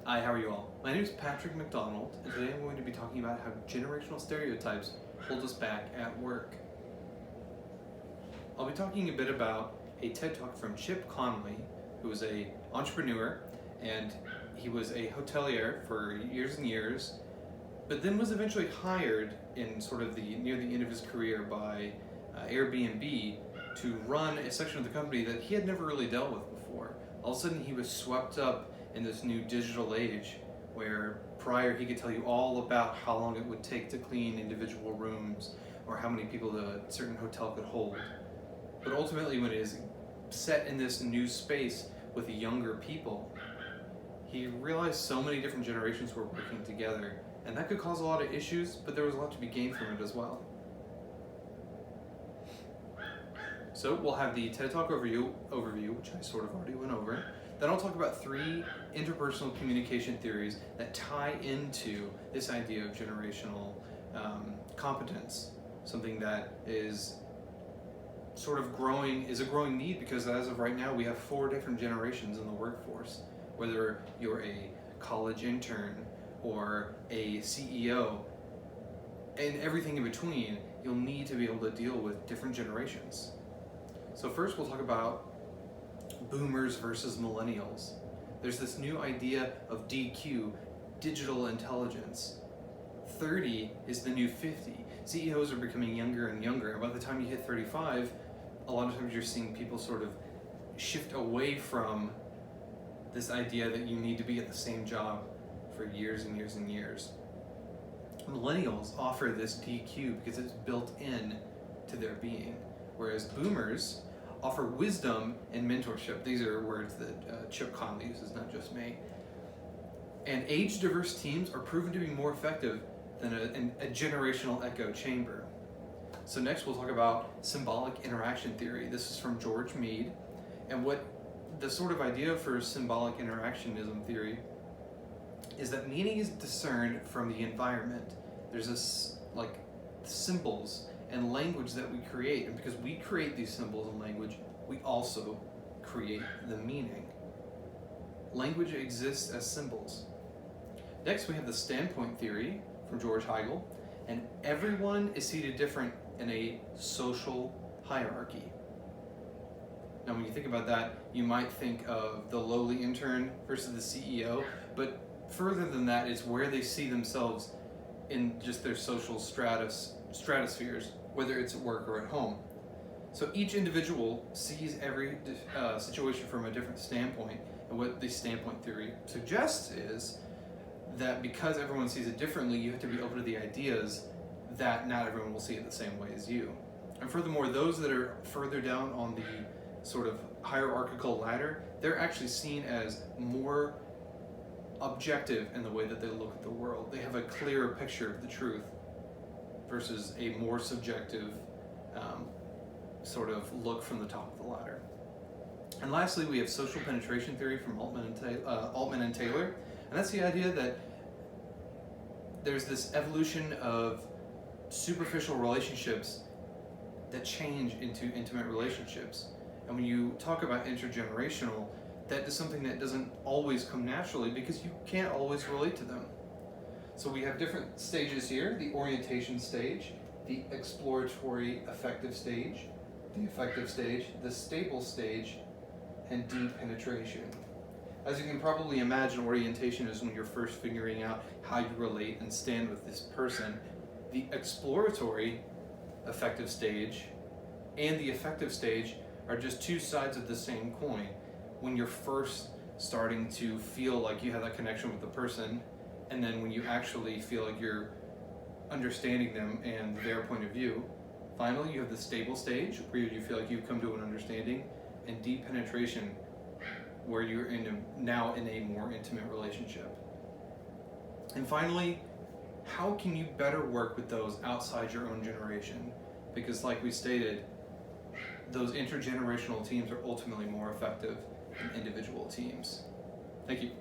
Hi, how are you all? My name is Patrick McDonald, and today I'm going to be talking about how generational stereotypes hold us back at work. I'll be talking a bit about a TED Talk from Chip Conley, who was an entrepreneur, and he was a hotelier for years and years, but then was eventually hired in sort of near the end of his career by Airbnb to run a section of the company that he had never really dealt with before. All of a sudden he was swept up in this new digital age where prior he could tell you all about how long it would take to clean individual rooms or how many people a certain hotel could hold. But ultimately when it is set in this new space with the younger people, he realized so many different generations were working together, and that could cause a lot of issues, but there was a lot to be gained from it as well. So we'll have the TED Talk overview, which I sort of already went over. Then I'll talk about 3 interpersonal communication theories that tie into this idea of generational competence, something that is sort of is a growing need, because as of right now we have 4 different generations in the workforce. Whether you're a college intern or a CEO and everything in between, you'll need to be able to deal with different generations. So first we'll talk about boomers versus millennials. There's this new idea of DQ, digital intelligence. 30 is the new 50. CEOs are becoming younger and younger, and by the time you hit 35, a lot of times you're seeing people sort of shift away from this idea that you need to be at the same job for years and years and years. Millennials offer this DQ because it's built in to their being, whereas boomers offer wisdom and mentorship. These are words that Chip Conley uses, not just me. And age-diverse teams are proven to be more effective than a generational echo chamber. So next we'll talk about symbolic interaction theory. This is from George Mead, and what the sort of idea for symbolic interactionism theory is that meaning is discerned from the environment. There's this symbols and language that we create, and because we create these symbols and language, we also create the meaning. Language exists as symbols. Next we have the standpoint theory from George Heigl, and everyone is seated different in a social hierarchy. Now when you think about that, you might think of the lowly intern versus the CEO, but further than that, it's where they see themselves in just their social stratospheres, whether it's at work or at home. So each individual sees every situation from a different standpoint, and what the standpoint theory suggests is that because everyone sees it differently, you have to be open to the ideas that not everyone will see it the same way as you. And furthermore, those that are further down on the sort of hierarchical ladder, they're actually seen as more objective in the way that they look at the world. They have a clearer picture of the truth versus a more subjective sort of look from the top of the ladder. And lastly, we have social penetration theory from Altman and Taylor, and that's the idea that there's this evolution of superficial relationships that change into intimate relationships. And when you talk about intergenerational, that is something that doesn't always come naturally because you can't always relate to them. So we have different stages here: the orientation stage, the exploratory affective stage, the affective stage, the stable stage, and deep penetration. As you can probably imagine, orientation is when you're first figuring out how you relate and stand with this person. The exploratory affective stage and the affective stage are just 2 sides of the same coin. When you're first starting to feel like you have that connection with the person, and then when you actually feel like you're understanding them and their point of view. Finally, you have the stable stage, where you feel like you've come to an understanding, and deep penetration, where you're now in a more intimate relationship. And finally, how can you better work with those outside your own generation? Because like we stated, those intergenerational teams are ultimately more effective than individual teams. Thank you.